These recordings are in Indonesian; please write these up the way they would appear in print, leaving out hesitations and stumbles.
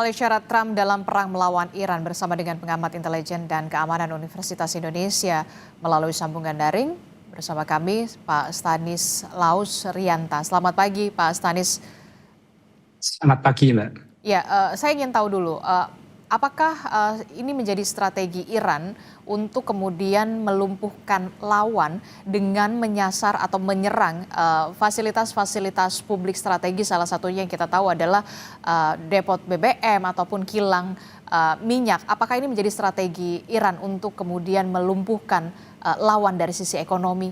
Oleh syarat Trump dalam perang melawan Iran bersama dengan pengamat intelijen dan keamanan Universitas Indonesia melalui sambungan daring bersama kami Pak Stanis Laus Rianta. Selamat pagi Pak Stanis. Selamat pagi, Mbak. Ya, saya ingin tahu dulu, apakah ini menjadi strategi Iran untuk kemudian melumpuhkan lawan dengan menyasar atau menyerang fasilitas-fasilitas publik strategis, salah satunya yang kita tahu adalah depot BBM ataupun kilang minyak. Apakah ini menjadi strategi Iran untuk kemudian melumpuhkan lawan dari sisi ekonomi?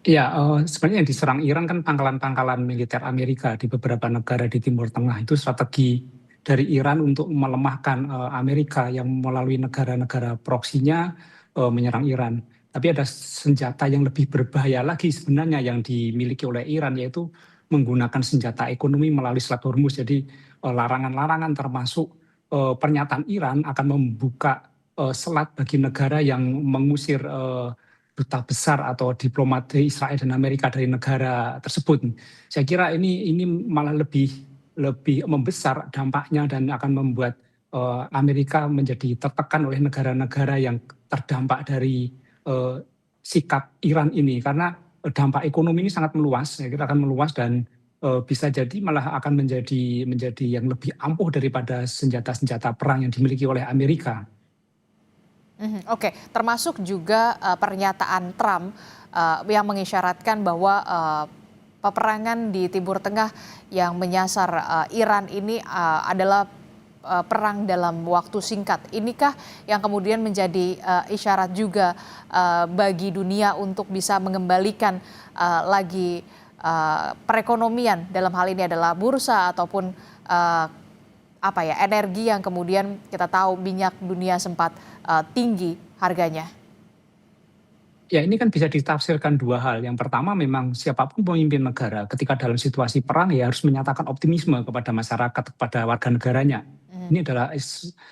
Ya, sebenarnya yang diserang Iran kan pangkalan-pangkalan militer Amerika di beberapa negara di Timur Tengah. Itu strategi dari Iran untuk melemahkan Amerika yang melalui negara-negara proksinya menyerang Iran. Tapi ada senjata yang lebih berbahaya lagi sebenarnya yang dimiliki oleh Iran, yaitu menggunakan senjata ekonomi melalui Selat Hormuz. Jadi larangan-larangan termasuk pernyataan Iran akan membuka selat bagi negara yang mengusir duta besar atau diplomat Israel dan Amerika dari negara tersebut. Saya kira ini malah lebih membesar dampaknya dan akan membuat Amerika menjadi tertekan oleh negara-negara yang terdampak dari sikap Iran ini, karena dampak ekonomi ini sangat meluas. Ya, kita akan meluas dan bisa jadi malah akan menjadi yang lebih ampuh daripada senjata-senjata perang yang dimiliki oleh Amerika. Oke, termasuk juga pernyataan Trump yang mengisyaratkan bahwa peperangan di Timur Tengah yang menyasar Iran ini adalah perang dalam waktu singkat. Inikah yang kemudian menjadi isyarat juga bagi dunia untuk bisa mengembalikan lagi perekonomian, dalam hal ini adalah bursa ataupun energi yang kemudian kita tahu minyak dunia sempat tinggi harganya? Ya, ini kan bisa ditafsirkan dua hal. Yang pertama, memang siapapun pemimpin negara ketika dalam situasi perang ya harus menyatakan optimisme kepada masyarakat, kepada warga negaranya. Ini adalah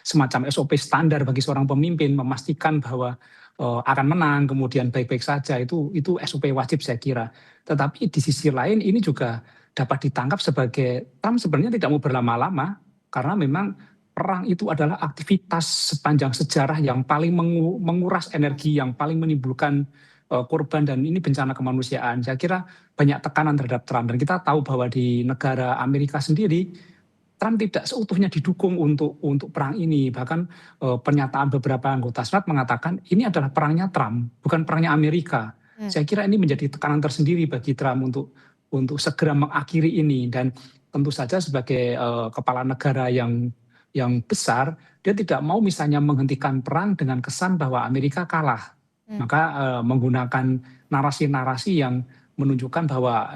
semacam SOP standar bagi seorang pemimpin, memastikan bahwa akan menang, kemudian baik-baik saja. Itu SOP wajib saya kira. Tetapi di sisi lain ini juga dapat ditangkap sebagai Trump sebenarnya tidak mau berlama-lama, karena memang perang itu adalah aktivitas sepanjang sejarah yang paling menguras energi, yang paling menimbulkan korban, dan ini bencana kemanusiaan. Saya kira banyak tekanan terhadap Trump, dan kita tahu bahwa di negara Amerika sendiri Trump tidak seutuhnya didukung untuk perang ini. Bahkan pernyataan beberapa anggota Senat mengatakan ini adalah perangnya Trump, bukan perangnya Amerika. Saya kira ini menjadi tekanan tersendiri bagi Trump untuk segera mengakhiri ini, dan tentu saja sebagai kepala negara yang besar, dia tidak mau misalnya menghentikan perang dengan kesan bahwa Amerika kalah. Maka menggunakan narasi-narasi yang menunjukkan bahwa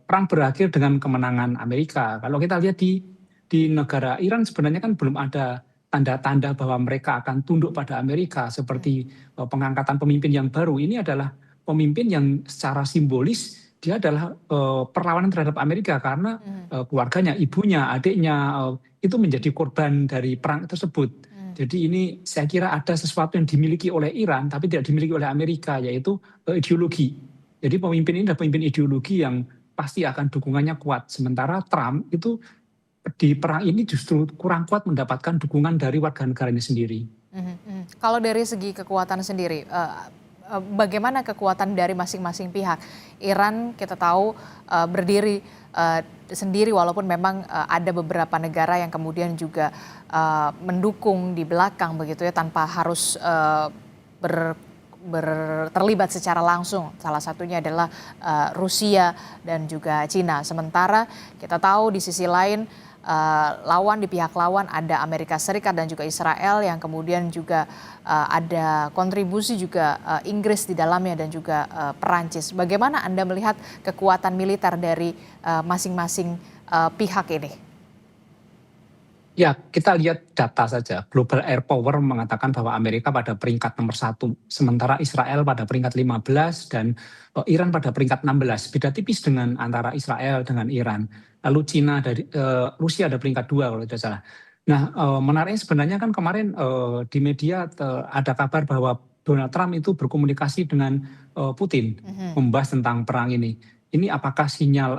perang berakhir dengan kemenangan Amerika. Kalau kita lihat di negara Iran sebenarnya kan belum ada tanda-tanda bahwa mereka akan tunduk pada Amerika, seperti pengangkatan pemimpin yang baru. Ini adalah pemimpin yang secara simbolis dia adalah perlawanan terhadap Amerika, karena keluarganya, ibunya, adiknya itu menjadi korban dari perang tersebut. Jadi ini saya kira ada sesuatu yang dimiliki oleh Iran tapi tidak dimiliki oleh Amerika, yaitu ideologi. Jadi pemimpin ini adalah pemimpin ideologi yang pasti akan dukungannya kuat. Sementara Trump itu di perang ini justru kurang kuat mendapatkan dukungan dari warga negaranya sendiri. Kalau dari segi kekuatan sendiri, bagaimana kekuatan dari masing-masing pihak? Iran kita tahu berdiri sendiri, walaupun memang ada beberapa negara yang kemudian juga mendukung di belakang begitu ya, tanpa harus terlibat secara langsung. Salah satunya adalah Rusia dan juga Cina. Sementara kita tahu di sisi lain lawan, di pihak lawan ada Amerika Serikat dan juga Israel, yang kemudian juga ada kontribusi juga Inggris di dalamnya dan juga Perancis. Bagaimana Anda melihat kekuatan militer dari masing-masing pihak ini? Ya, kita lihat data saja. Global Air Power mengatakan bahwa Amerika pada peringkat nomor 1, sementara Israel pada peringkat 15 dan Iran pada peringkat 16. Beda tipis dengan antara Israel dengan Iran. Lalu Cina Rusia ada peringkat 2 kalau tidak salah. Nah, menariknya sebenarnya kan kemarin di media ada kabar bahwa Donald Trump itu berkomunikasi dengan Putin, membahas tentang perang ini. ini apakah sinyal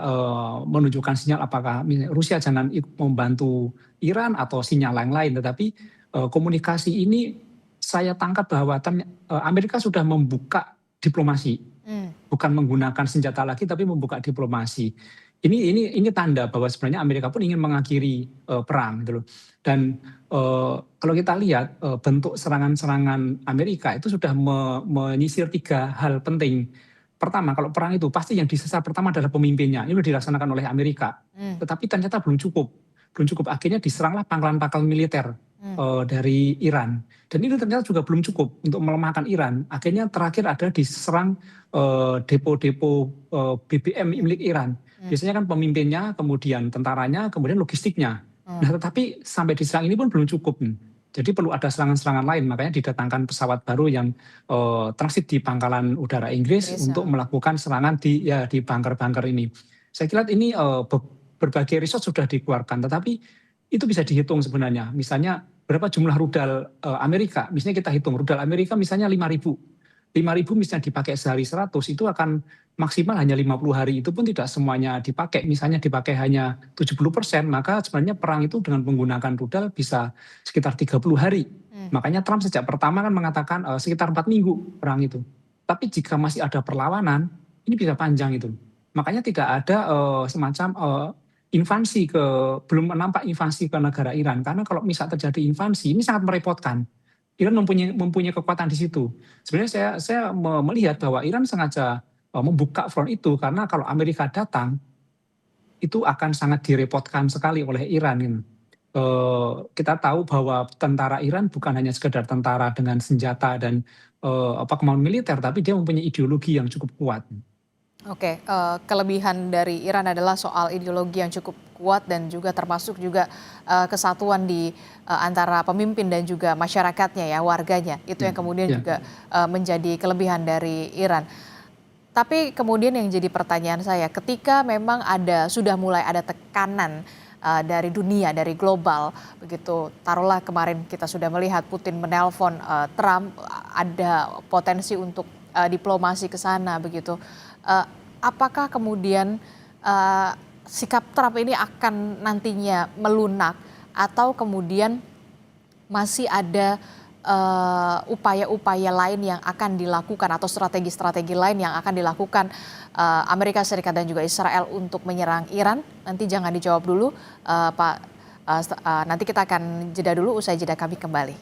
menunjukkan sinyal apakah Rusia jangan membantu Iran atau sinyal yang lain. Tetapi komunikasi ini saya tangkap bahwa Amerika sudah membuka diplomasi, Hmm. bukan menggunakan senjata lagi tapi membuka diplomasi. Ini tanda bahwa sebenarnya Amerika pun ingin mengakhiri perang gitu loh. Dan kalau kita lihat bentuk serangan-serangan Amerika itu sudah menyisir 3 hal penting. Pertama, kalau perang itu pasti yang disasar pertama adalah pemimpinnya. Ini sudah dilaksanakan oleh Amerika. Hmm. Tetapi ternyata belum cukup. Belum cukup. Akhirnya diseranglah pangkalan-pangkalan militer dari Iran. Dan ini ternyata juga belum cukup untuk melemahkan Iran. Akhirnya terakhir ada diserang depo-depo BBM milik Iran. Biasanya kan pemimpinnya, kemudian tentaranya, kemudian logistiknya. Nah, tetapi sampai diserang ini pun belum cukup. Jadi perlu ada serangan-serangan lain, makanya didatangkan pesawat baru yang transit di pangkalan udara Inggris untuk melakukan serangan di bunker-bunker ini. Saya kira ini berbagai riset sudah dikeluarkan, tetapi itu bisa dihitung sebenarnya. Misalnya berapa jumlah rudal Amerika, misalnya kita hitung rudal Amerika misalnya 5.000. 5.000 misalnya dipakai sehari 100, itu akan maksimal hanya 50 hari, itu pun tidak semuanya dipakai. Misalnya dipakai hanya 70%, maka sebenarnya perang itu dengan menggunakan rudal bisa sekitar 30 hari. Makanya Trump sejak pertama kan mengatakan sekitar 4 minggu perang itu. Tapi jika masih ada perlawanan, ini bisa panjang itu. Makanya tidak ada semacam invasi belum nampak invasi ke negara Iran. Karena kalau misal terjadi invasi, ini sangat merepotkan. Iran mempunyai kekuatan di situ. Sebenarnya saya melihat bahwa Iran sengaja membuka front itu karena kalau Amerika datang itu akan sangat direpotkan sekali oleh Iran. Kita tahu bahwa tentara Iran bukan hanya sekedar tentara dengan senjata dan kemampuan militer, tapi dia mempunyai ideologi yang cukup kuat. Oke, kelebihan dari Iran adalah soal ideologi yang cukup kuat dan juga termasuk juga kesatuan di antara pemimpin dan juga masyarakatnya ya, warganya. Itu yang kemudian juga menjadi kelebihan dari Iran. Tapi kemudian yang jadi pertanyaan saya, ketika memang sudah mulai ada tekanan dari dunia, dari global, begitu. Taruhlah kemarin kita sudah melihat Putin menelpon Trump, ada potensi untuk diplomasi ke sana, begitu. Apakah kemudian sikap Trump ini akan nantinya melunak atau kemudian masih ada upaya-upaya lain yang akan dilakukan atau strategi-strategi lain yang akan dilakukan Amerika Serikat dan juga Israel untuk menyerang Iran? Nanti jangan dijawab dulu, Pak. Nanti kita akan jeda dulu, usai jeda kami kembali.